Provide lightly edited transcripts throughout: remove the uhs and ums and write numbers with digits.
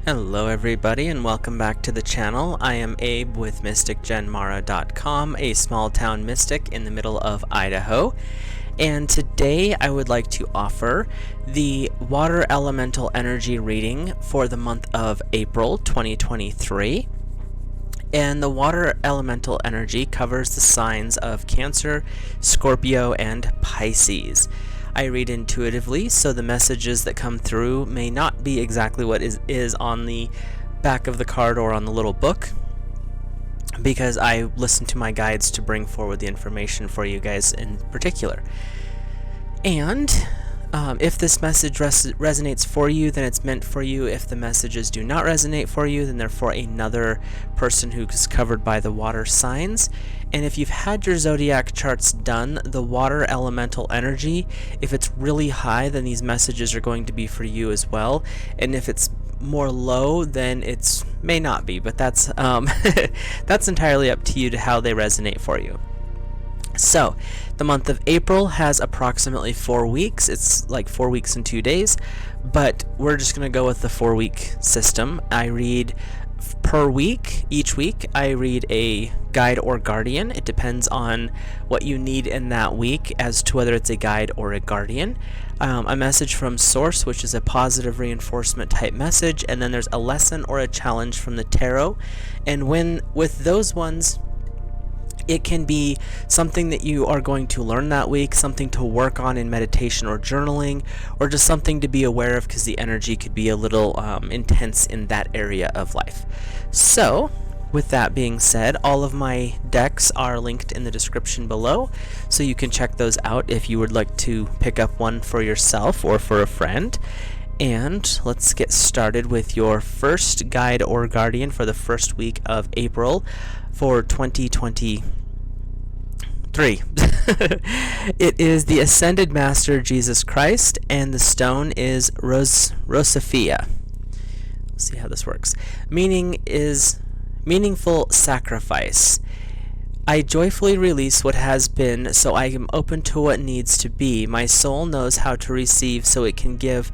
Hello everybody and welcome back to the channel. I am Abe with MysticGenMara.com, a small town mystic in the middle of Idaho. And today I would like to offer the water elemental energy reading for the month of April 2023. And the water elemental energy covers the signs of Cancer, Scorpio, and Pisces. I read intuitively, so the messages that come through may not be exactly what is on the back of the card or on the little book, because I listen to my guides to bring forward the information for you guys in particular. And if this message resonates for you, then it's meant for you. If the messages do not resonate for you, then they're for another person who's covered by the water signs. And if you've had your zodiac charts done, the water elemental energy, if it's really high, then these messages are going to be for you as well. And if it's more low, then it may not be. But that's that's entirely up to you to how they resonate for you. So, the month of April has approximately 4 weeks. It's like 4 weeks and 2 days, but we're just going to go with the 4-week system. I read per week. Each week, I read a guide or guardian. It depends on what you need in that week as to whether it's a guide or a guardian. A message from source, which is a positive reinforcement type message, and then there's a lesson or a challenge from the tarot. And with those ones, it can be something that you are going to learn that week, something to work on in meditation or journaling, or just something to be aware of because the energy could be a little intense in that area of life. So, with that being said, all of my decks are linked in the description below, so you can check those out if you would like to pick up one for yourself or for a friend. And let's get started with your first guide or guardian for the first week of April for 2023. It is the Ascended Master Jesus Christ, and the stone is Rosaphia. Let's see how this works. Meaning is meaningful sacrifice. I joyfully release what has been, so I am open to what needs to be. My soul knows how to receive, so it can give,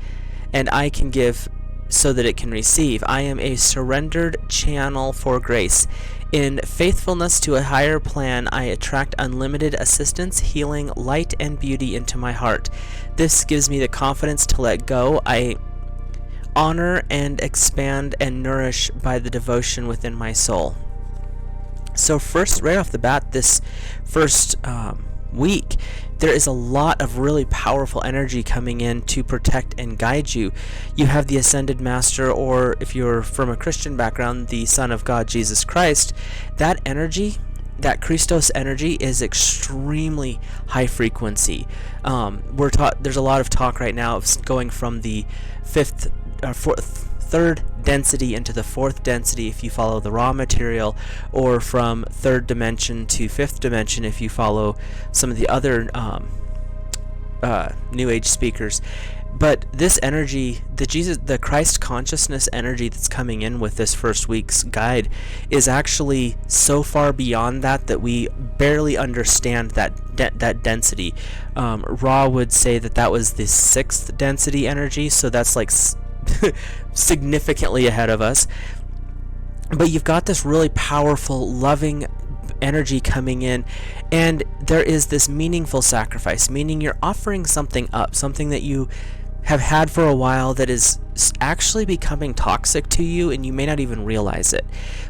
and I can give so that it can receive. I am a surrendered channel for grace. In faithfulness to a higher plan, I attract unlimited assistance, healing, light, and beauty into my heart. This gives me the confidence to let go. I honor and expand and nourish by the devotion within my soul. So first, right off the bat, this first week, there is a lot of really powerful energy coming in to protect and guide you. You have the Ascended Master, or if you're from a Christian background, the Son of God, Jesus Christ. That energy, that Christos energy, is extremely high frequency. There's a lot of talk right now of going from the third density into the fourth density if you follow the raw material, or from third dimension to fifth dimension if you follow some of the other New Age speakers. But this energy, the Christ consciousness energy that's coming in with this first week's guide, is actually so far beyond that we barely understand that density. Ra would say that was the sixth density energy, so that's like significantly ahead of us. But you've got this really powerful, loving energy coming in, and there is this meaningful sacrifice, meaning you're offering something up, something that you have had for a while that is actually becoming toxic to you, and you may not even realize it.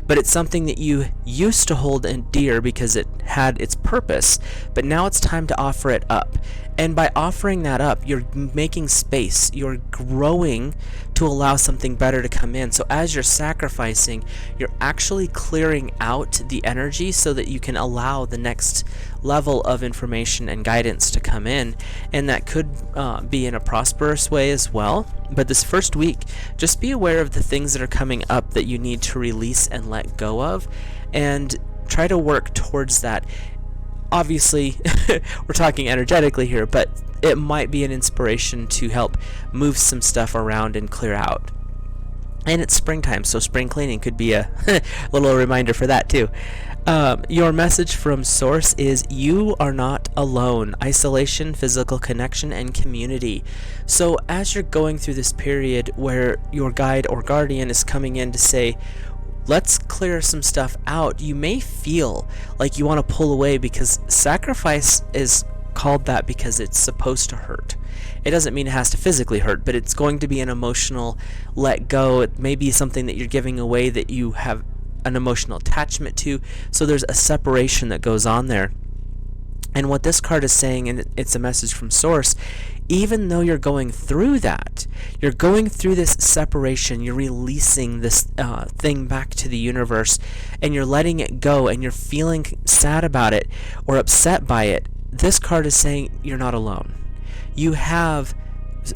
But it's something that you used to hold dear because it had its purpose, but now it's time to offer it up. And by offering that up, you're making space, you're growing to allow something better to come in. So as you're sacrificing, you're actually clearing out the energy so that you can allow the next level of information and guidance to come in. And that could be in a prosperous way as well. But this first week, just be aware of the things that are coming up that you need to release and let go of, and try to work towards that. Obviously, we're talking energetically here, but it might be an inspiration to help move some stuff around and clear out. And it's springtime, so spring cleaning could be a little reminder for that too. Your message from Source is you are not alone. Isolation, physical connection, and community. So as you're going through this period where your guide or guardian is coming in to say, let's clear some stuff out, you may feel like you want to pull away, because sacrifice is called that because it's supposed to hurt. It doesn't mean it has to physically hurt, but it's going to be an emotional let go. It may be something that you're giving away that you have an emotional attachment to. So there's a separation that goes on there. And what this card is saying, and it's a message from Source, even though you're going through that, you're going through this separation, you're releasing this thing back to the universe, and you're letting it go, and you're feeling sad about it or upset by it, this card is saying you're not alone. You have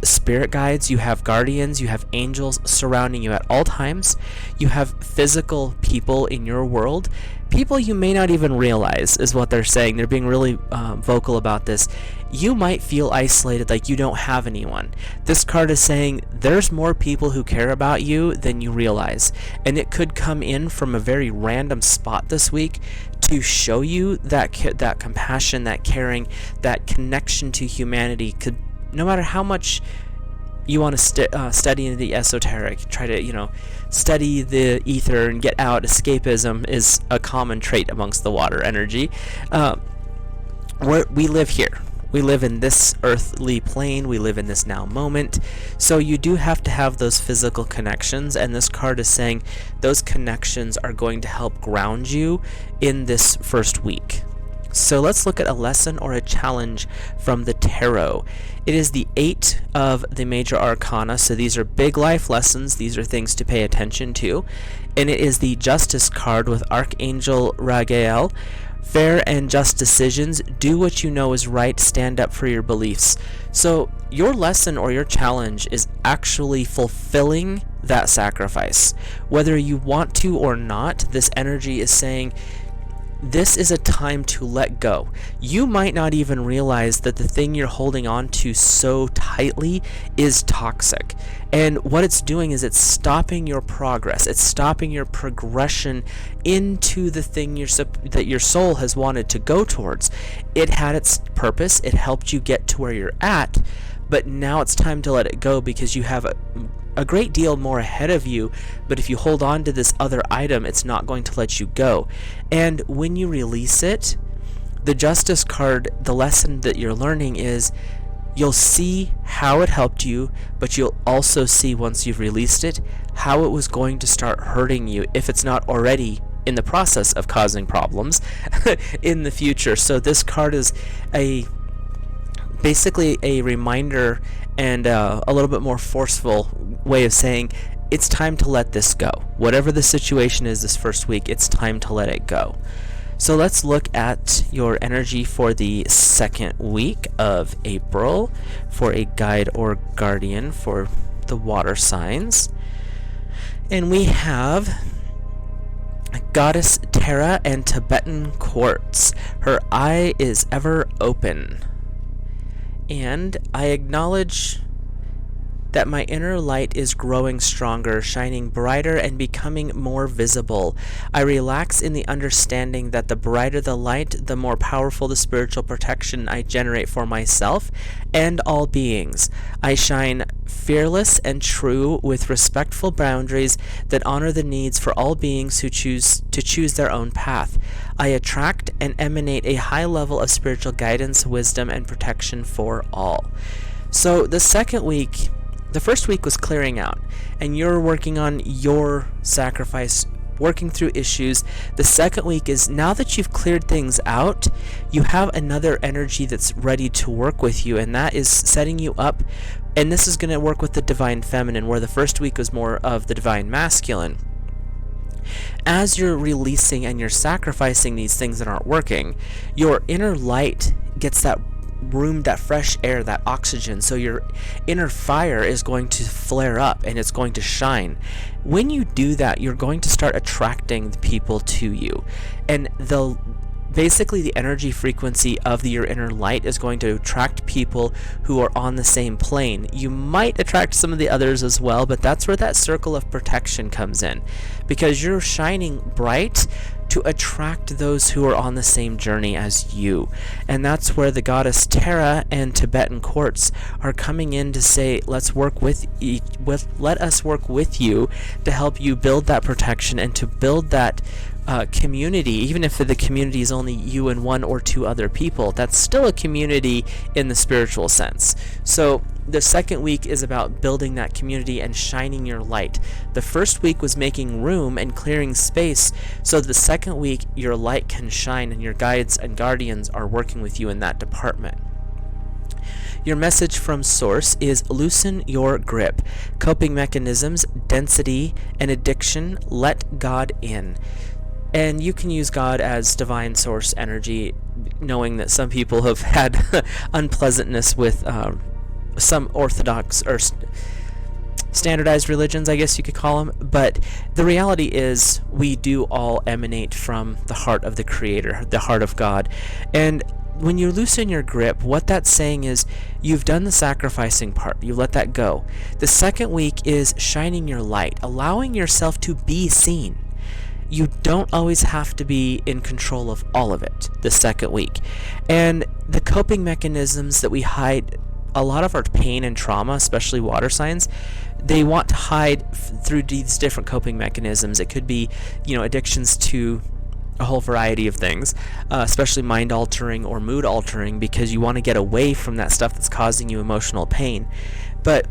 spirit guides, you have guardians, you have angels surrounding you at all times. You have physical people in your world, people you may not even realize is what they're saying. They're being really vocal about this. You might feel isolated, like you don't have anyone. This card is saying there's more people who care about you than you realize, and it could come in from a very random spot this week to show you that that compassion, that caring, that connection to humanity. Could, no matter how much you want to study into the esoteric, try to study the ether and get out. Escapism is a common trait amongst the water energy. We live here. We live in this earthly plane. We live in this now moment. So you do have to have those physical connections, and this card is saying those connections are going to help ground you in this first week. So let's look at a lesson or a challenge from the tarot. It is the 8 of the major arcana, so these are big life lessons. These are things to pay attention to. And it is the Justice card with Archangel Ragael. Fair and just decisions. Do what you know is right. Stand up for your beliefs. So your lesson or your challenge is actually fulfilling that sacrifice. Whether you want to or not, this energy is saying this is a time to let go. You might not even realize that the thing you're holding on to so tightly is toxic. And what it's doing is it's stopping your progress. It's stopping your progression into the thing that your soul has wanted to go towards. It had its purpose. It helped you get to where you're at. But now it's time to let it go, because you have a great deal more ahead of you. But if you hold on to this other item, it's not going to let you go. And when you release it, the Justice card, the lesson that you're learning is you'll see how it helped you, but you'll also see, once you've released it, how it was going to start hurting you, if it's not already in the process of causing problems in the future. So this card is basically a reminder and a little bit more forceful way of saying it's time to let this go. Whatever the situation is this first week, it's time to let it go. So let's look at your energy for the second week of April for a guide or guardian for the water signs. And we have Goddess Terra and Tibetan Quartz. Her eye is ever open. And I acknowledge that my inner light is growing stronger, shining brighter, and becoming more visible. I relax in the understanding that the brighter the light, the more powerful the spiritual protection I generate for myself and all beings. I shine fearless and true, with respectful boundaries that honor the needs for all beings who choose their own path. I attract and emanate a high level of spiritual guidance, wisdom, and protection for all. So the second week, the first week was clearing out, and you're working on your sacrifice, working through issues. The second week is, now that you've cleared things out, you have another energy that's ready to work with you, and that is setting you up. And this is going to work with the divine feminine, where the first week was more of the divine masculine. As you're releasing and you're sacrificing these things that aren't working, your inner light gets that room, that fresh air, that oxygen. So your inner fire is going to flare up and it's going to shine. When you do that, you're going to start attracting the people to you, and basically the energy frequency of your inner light is going to attract people who are on the same plane. You might attract some of the others as well, but that's where that circle of protection comes in, because you're shining bright to attract those who are on the same journey as you. And that's where the goddess Terra and Tibetan quartz are coming in to say, let us work with you to help you build that protection and to build that community. Even if the community is only you and one or two other people, that's still a community in the spiritual sense. So the second week is about building that community and shining your light. The first week was making room and clearing space, so the second week your light can shine and your guides and guardians are working with you in that department. Your message from Source is loosen your grip. Coping mechanisms, density, and addiction, let God in. And you can use God as divine source energy, knowing that some people have had unpleasantness with some orthodox or standardized religions, I guess you could call them. But the reality is we do all emanate from the heart of the Creator, the heart of God. And when you loosen your grip, what that's saying is you've done the sacrificing part. You let that go. The second week is shining your light, allowing yourself to be seen. You don't always have to be in control of all of it the second week. And the coping mechanisms that we hide, a lot of our pain and trauma, especially water signs, they want to hide through these different coping mechanisms. It could be, addictions to a whole variety of things, especially mind altering or mood altering, because you want to get away from that stuff that's causing you emotional pain. But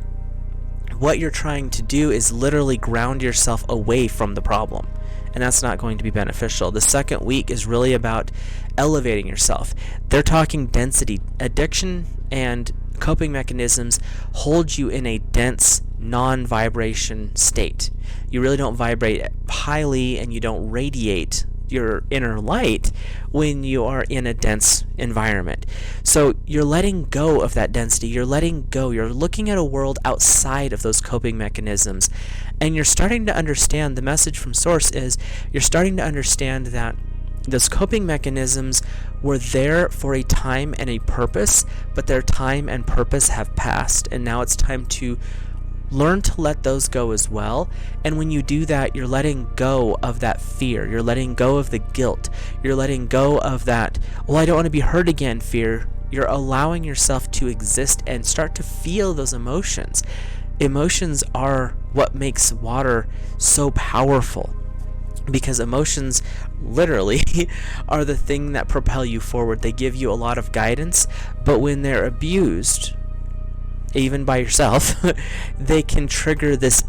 what you're trying to do is literally ground yourself away from the problem, and that's not going to be beneficial. The second week is really about elevating yourself. They're talking density. Addiction and coping mechanisms hold you in a dense, non-vibration state. You really don't vibrate highly, and you don't radiate your inner light when you are in a dense environment. So you're letting go of that density. You're letting go. You're looking at a world outside of those coping mechanisms, and you're starting to understand. The message from Source is you're starting to understand that those coping mechanisms were there for a time and a purpose, but their time and purpose have passed, and now it's time to learn to let those go as well. And when you do that, you're letting go of that fear. You're letting go of the guilt. You're letting go of that, well, I don't want to be hurt again, fear. You're allowing yourself to exist and start to feel those emotions. Emotions are what makes water so powerful, because emotions literally are the thing that propel you forward. They give you a lot of guidance, but when they're abused, even by yourself, they can trigger this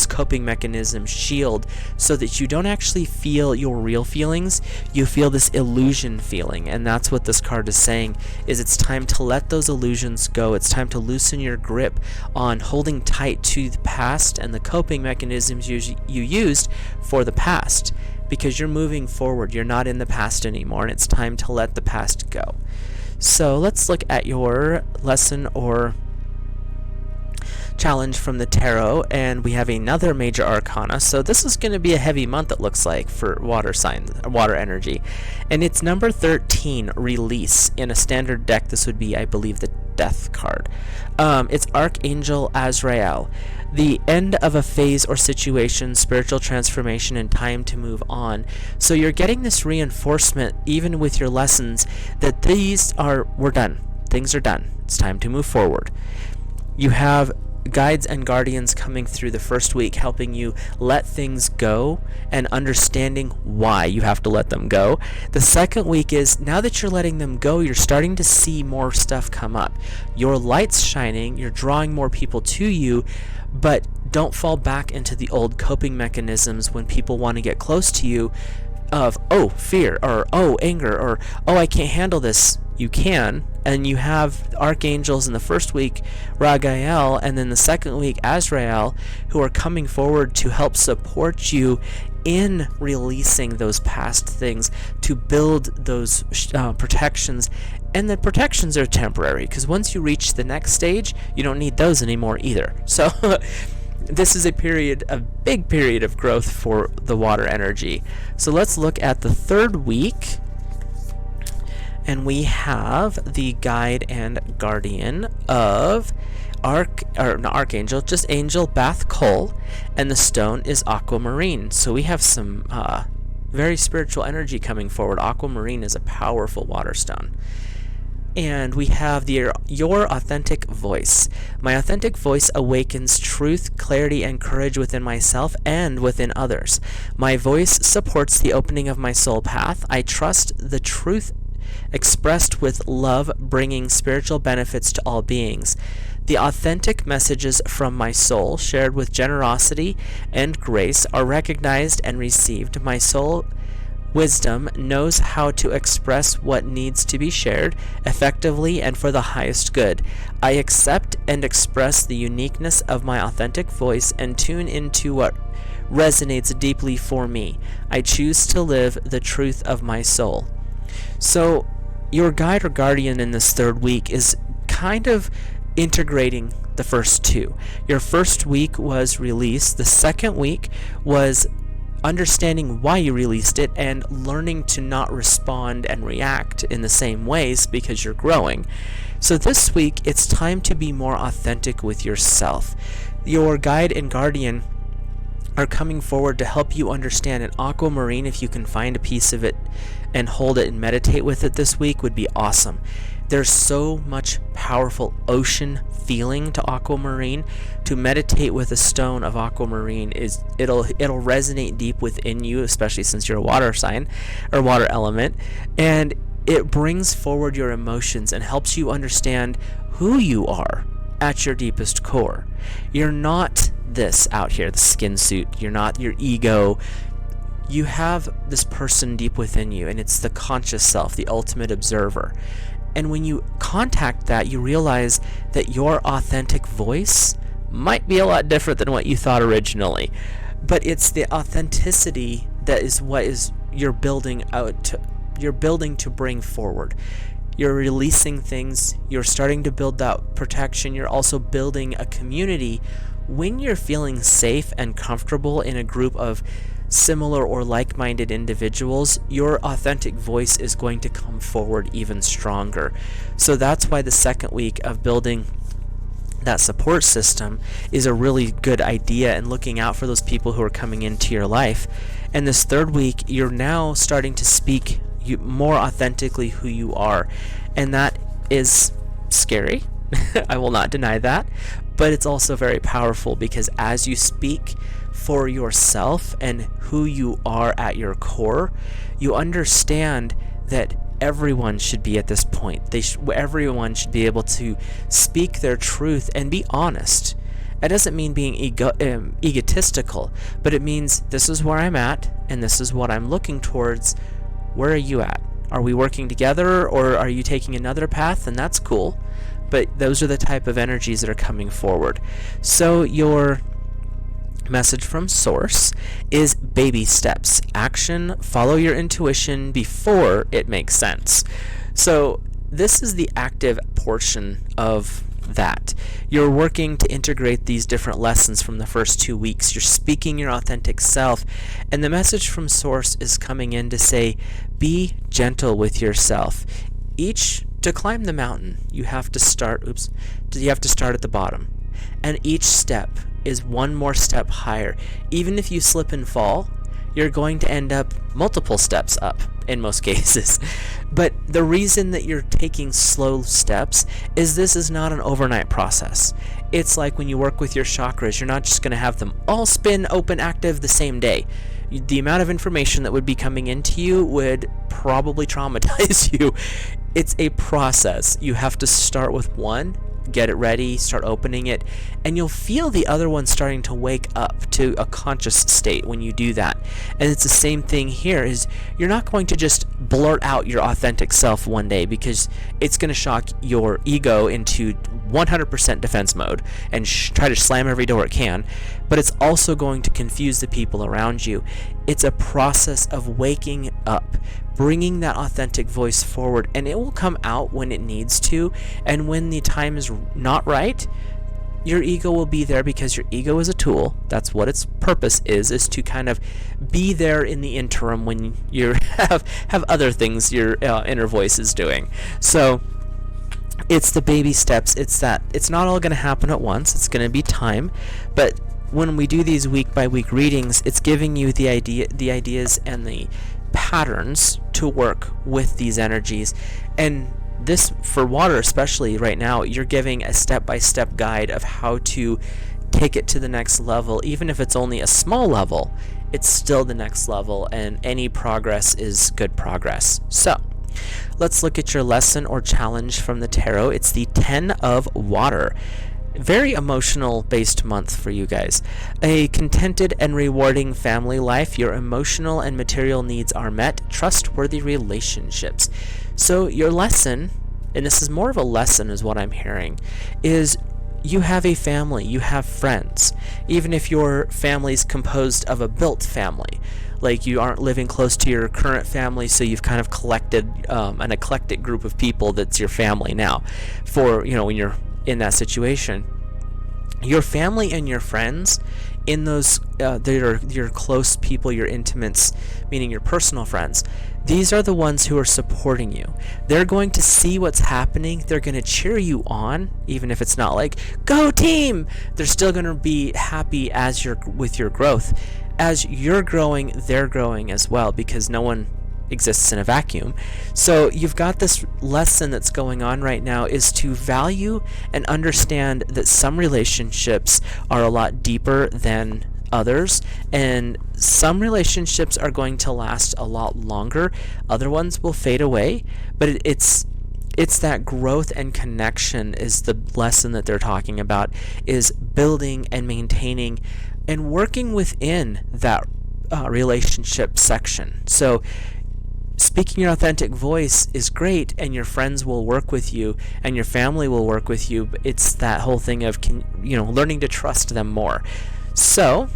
coping mechanism shield, so that you don't actually feel your real feelings. You feel this illusion feeling, and that's what this card is saying, is it's time to let those illusions go. It's time to loosen your grip on holding tight to the past and the coping mechanisms you used for the past, because you're moving forward. You're not in the past anymore, and it's time to let the past go. So let's look at your lesson or challenge from the tarot, and we have another major arcana. So this is going to be a heavy month, it looks like, for water signs, water energy, and it's number 13, release. In a standard deck, this would be, I believe, the death card. It's Archangel Azrael. The end of a phase or situation, spiritual transformation, and time to move on. So you're getting this reinforcement, even with your lessons, that we're done. Things are done. It's time to move forward. You have guides and guardians coming through the first week, helping you let things go and understanding why you have to let them go. The second week is, now that you're letting them go, you're starting to see more stuff come up. Your light's shining, you're drawing more people to you, but don't fall back into the old coping mechanisms when people want to get close to you of, oh, fear, or oh, anger, or oh, I can't handle this. You can, and you have archangels in the first week, Ragael, and then the second week, Azrael, who are coming forward to help support you in releasing those past things, to build those protections. And the protections are temporary, because once you reach the next stage, you don't need those anymore either. So this is a big period of growth for the water energy. So let's look at the third week And we have the guide and guardian of not Archangel, just Angel Bath Cole, and the stone is aquamarine. So we have some very spiritual energy coming forward. Aquamarine is a powerful water stone. And we have your authentic voice. My authentic voice awakens truth, clarity, and courage within myself and within others. My voice supports the opening of my soul path. I trust the truth expressed with love, bringing spiritual benefits to all beings. The authentic messages from my soul, shared with generosity and grace, are recognized and received. My soul wisdom knows how to express what needs to be shared effectively and for the highest good. I accept and express the uniqueness of my authentic voice and tune into what resonates deeply for me. I choose to live the truth of my soul. So, your guide or guardian in this third week is kind of integrating the first two. Your first week was release. The second week was understanding why you released it and learning to not respond and react in the same ways because you're growing. So this week, it's time to be more authentic with yourself. Your guide and guardian are coming forward to help you understand an aquamarine. If you can find a piece of it and hold it and meditate with it this week, would be awesome. There's so much powerful ocean feeling to aquamarine. To meditate with a stone of aquamarine it'll resonate deep within you, especially since you're a water sign or water element, and it brings forward your emotions and helps you understand who you are at your deepest core. You're not this out here, the skin suit. You're not your ego. You have this person deep within you, and it's the conscious self, the ultimate observer. And when you contact that, you realize that your authentic voice might be a lot different than what you thought originally. But it's the authenticity that is what is you're building to bring forward. You're releasing things, you're starting to build that protection, you're also building a community. When you're feeling safe and comfortable in a group of similar or like-minded individuals, your authentic voice is going to come forward even stronger. So that's why the second week of building that support system is a really good idea, and looking out for those people who are coming into your life. And this third week, you're now starting to speak more authentically who you are, and that is scary. I will not deny that, but it's also very powerful, because as you speak for yourself and who you are at your core, you understand that everyone should be at this point. Everyone should be able to speak their truth and be honest. It doesn't mean being egotistical, but it means this is where I'm at and this is what I'm looking towards. Where are you at? Are we working together, or are you taking another path? And that's cool. But those are the type of energies that are coming forward. So your message from Source is baby steps. Action, follow your intuition before it makes sense. So this is the active portion of that. You're working to integrate these different lessons from the first 2 weeks. You're speaking your authentic self, and the message from Source is coming in to say, be gentle with yourself. To climb the mountain, you have to start at the bottom. And each step is one more step higher. Even if you slip and fall, you're going to end up multiple steps up in most cases. But the reason that you're taking slow steps is this is not an overnight process. It's like when you work with your chakras, you're not just going to have them all spin, open, active the same day. The amount of information that would be coming into you would probably traumatize you. It's a process. You have to start with one, get it ready, start opening it, and you'll feel the other one starting to wake up to a conscious state when you do that. And it's the same thing here, is you're not going to just blurt out your authentic self one day, because it's going to shock your ego into 100% defense mode and try to slam every door it can, but it's also going to confuse the people around you. It's a process of waking up, bringing that authentic voice forward, and it will come out when it needs to, and when the time is not right, your ego will be there because your ego is a tool. That's what its purpose is to kind of be there in the interim when you have other things your inner voice is doing. So it's the baby steps. It's not all going to happen at once. It's going to be time, but when we do these week by week readings, it's giving you the ideas and the patterns to work with these energies. And this, for water especially right now, you're giving a step-by-step guide of how to take it to the next level. Even if it's only a small level, it's still the next level, and any progress is good progress. So let's look at your lesson or challenge from the tarot. It's the 10 of Water. Very emotional based month for you guys. A contented and rewarding family life. Your emotional and material needs are met. Trustworthy relationships. So your lesson, and this is more of a lesson is what I'm hearing, is you have a family, you have friends. Even if your family's composed of a built family, like you aren't living close to your current family, so you've kind of collected an eclectic group of people that's your family now. For, when you're in that situation, your family and your friends, in those they're your close people, your intimates, meaning your personal friends, these are the ones who are supporting you. They're going to see what's happening. They're going to cheer you on, even if it's not like, go team. They're still going to be happy with your growth. As you're growing, they're growing as well, because no one exists in a vacuum. So you've got this lesson that's going on right now, is to value and understand that some relationships are a lot deeper than others, and some relationships are going to last a lot longer. Other ones will fade away, but it's that growth and connection is the lesson that they're talking about, is building and maintaining and working within that relationship section. So speaking your authentic voice is great, and your friends will work with you and your family will work with you, but it's that whole thing of learning to trust them more. So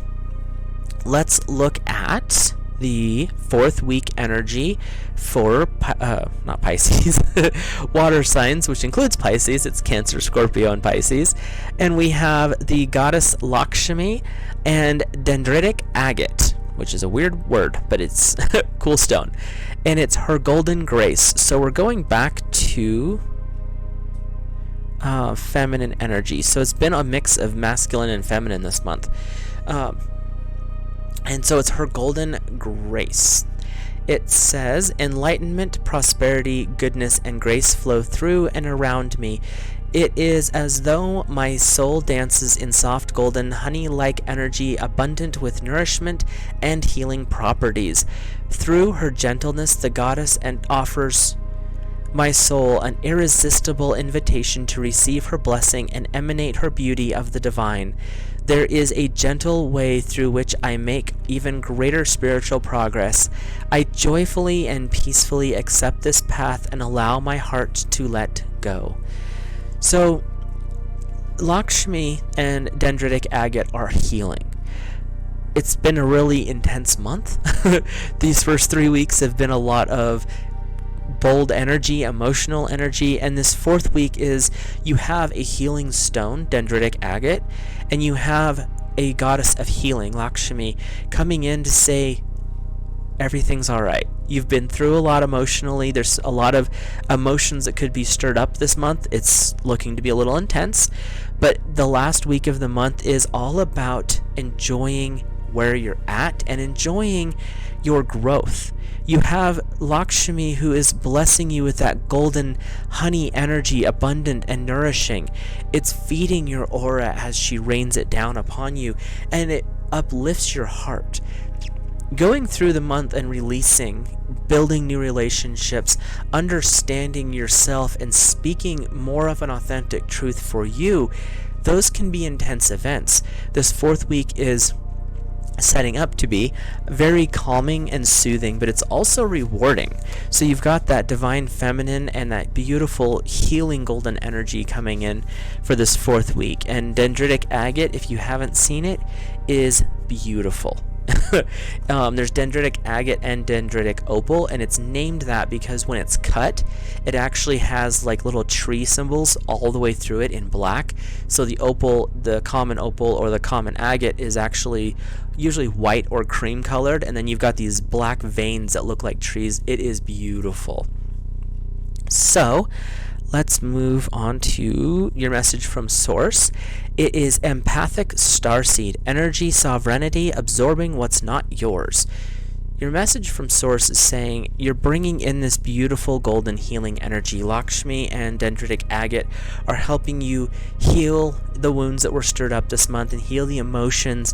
let's look at the 4th week energy for not Pisces, water signs, which includes Pisces. It's Cancer, Scorpio, and Pisces. And we have the goddess Lakshmi and dendritic agate, which is a weird word, but it's cool stone. And it's her golden grace. So we're going back to feminine energy. So it's been a mix of masculine and feminine this month. And so it's her golden grace. It says, enlightenment, prosperity, goodness, and grace flow through and around me. It is as though my soul dances in soft golden honey-like energy, abundant with nourishment and healing properties. Through her gentleness, the goddess offers my soul an irresistible invitation to receive her blessing and emanate her beauty of the divine. There is a gentle way through which I make even greater spiritual progress. I joyfully and peacefully accept this path and allow my heart to let go. So, Lakshmi and dendritic agate are healing. It's been a really intense month. These first 3 weeks have been a lot of bold energy, emotional energy, and this 4th week is you have a healing stone, dendritic agate, and you have a goddess of healing, Lakshmi, coming in to say everything's all right. You've been through a lot emotionally. There's a lot of emotions that could be stirred up this month. It's looking to be a little intense, but the last week of the month is all about enjoying where you're at and enjoying your growth. You have Lakshmi, who is blessing you with that golden honey energy, abundant and nourishing. It's feeding your aura as she rains it down upon you, and it uplifts your heart. Going through the month and releasing, building new relationships, understanding yourself, and speaking more of an authentic truth for you, those can be intense events. This 4th week is setting up to be very calming and soothing, but it's also rewarding. So you've got that divine feminine and that beautiful healing golden energy coming in for this 4th week. And dendritic agate, if you haven't seen it, is beautiful. There's dendritic agate and dendritic opal, and it's named that because when it's cut, it actually has like little tree symbols all the way through it in black. So the opal, the common opal or the common agate, is actually usually white or cream colored, and then you've got these black veins that look like trees. It is beautiful. So let's move on to your message from Source. It is empathic starseed, energy sovereignty, absorbing what's not yours. Your message from Source is saying you're bringing in this beautiful golden healing energy. Lakshmi and dendritic agate are helping you heal the wounds that were stirred up this month and heal the emotions.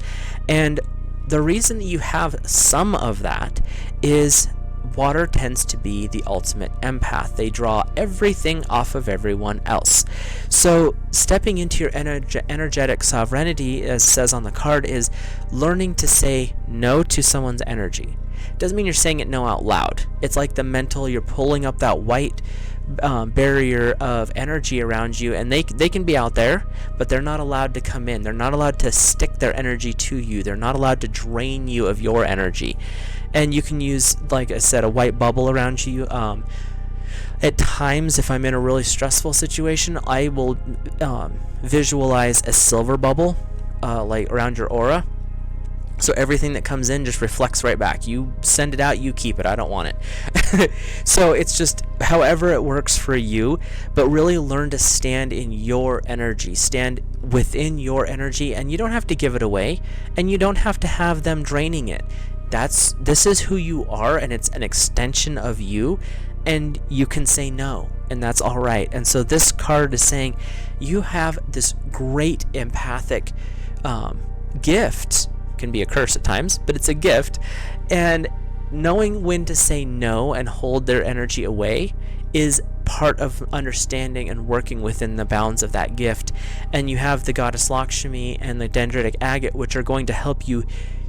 And the reason that you have some of that is water tends to be the ultimate empath. They draw everything off of everyone else. So stepping into your energetic sovereignty, as says on the card, is learning to say no to someone's energy. Doesn't mean you're saying it no out loud. It's like the mental, you're pulling up that white barrier of energy around you, and they can be out there, but they're not allowed to come in. They're not allowed to stick their energy to you. They're not allowed to drain you of your energy. And you can use, like I said, a white bubble around you. At times, if I'm in a really stressful situation, I will visualize a silver bubble like around your aura. So everything that comes in just reflects right back. You send it out, you keep it. I don't want it. So it's just however it works for you, but really learn to stand in your energy. Stand within your energy, and you don't have to give it away, and you don't have to have them draining it. This is who you are, and it's an extension of you, and you can say no, and that's all right. And so this card is saying you have this great empathic gift. Can be a curse at times, but it's a gift, and knowing when to say no and hold their energy away is part of understanding and working within the bounds of that gift. And you have the goddess Lakshmi and the dendritic agate, which are going to help you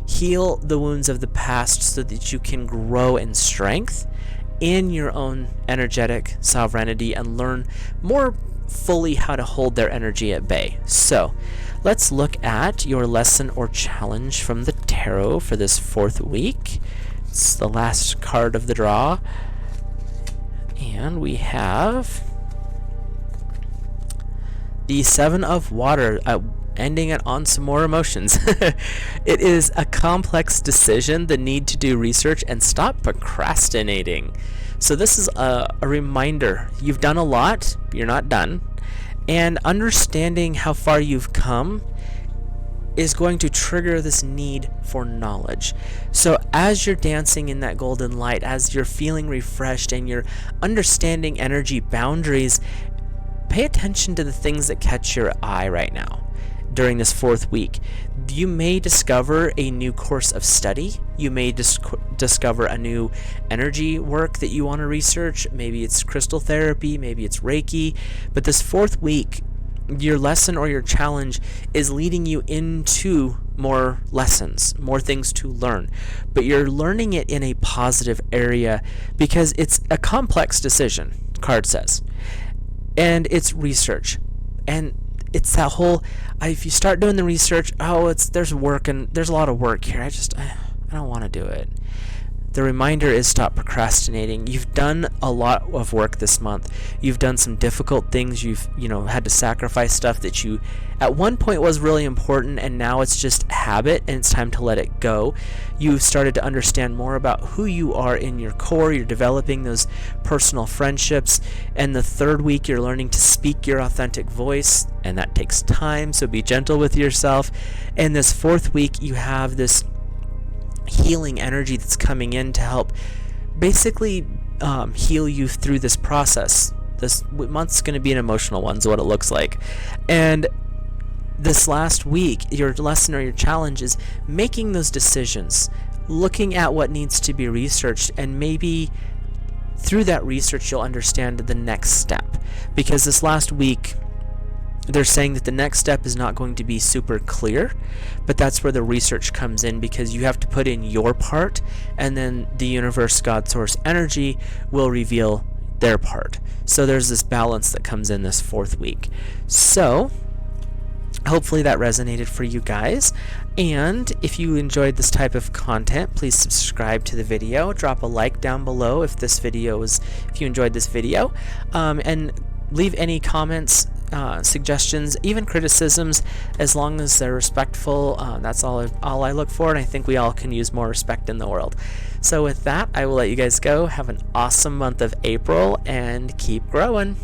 heal the wounds of the past so that you can grow in strength in your own energetic sovereignty and learn more fully how to hold their energy at bay. So let's look at your lesson or challenge from the tarot for this 4th week. It's the last card of the draw, and we have the 7 of Water, ending it on some more emotions. It is a complex decision, the need to do research and stop procrastinating. So this is a reminder. You've done a lot, you're not done. And understanding how far you've come is going to trigger this need for knowledge. So as you're dancing in that golden light, as you're feeling refreshed and you're understanding energy boundaries, pay attention to the things that catch your eye right now. During this 4th week, you may discover a new course of study. You may discover a new energy work that you want to research. Maybe it's crystal therapy, maybe it's Reiki. But this 4th week, your lesson or your challenge is leading you into more lessons, more things to learn. But you're learning it in a positive area because it's a complex decision, card says. And it's research. And it's that whole, if you start doing the research, there's work and there's a lot of work here. I don't want to do it. The reminder is stop procrastinating. You've done a lot of work this month. You've done some difficult things. You've had to sacrifice stuff that you at one point was really important, and now it's just habit and it's time to let it go. You've started to understand more about who you are in your core. You're developing those personal friendships, and the 3rd week you're learning to speak your authentic voice, and that takes time, so be gentle with yourself. And this 4th week you have this healing energy that's coming in to help basically heal you through this process. This month's going to be an emotional one, is what it looks like. And this last week, your lesson or your challenge is making those decisions, looking at what needs to be researched, and maybe through that research you'll understand the next step. Because this last week, they're saying that the next step is not going to be super clear, but that's where the research comes in, because you have to put in your part, and then the universe, God, source, energy will reveal their part. So there's this balance that comes in this 4th week. So Hopefully that resonated for you guys. And if you enjoyed this type of content, please subscribe to the video. Drop a like down below if you enjoyed this video, and leave any comments, suggestions, even criticisms, as long as they're respectful. That's all I look for, and I think we all can use more respect in the world. So with that, I will let you guys go. Have an awesome month of April and keep growing.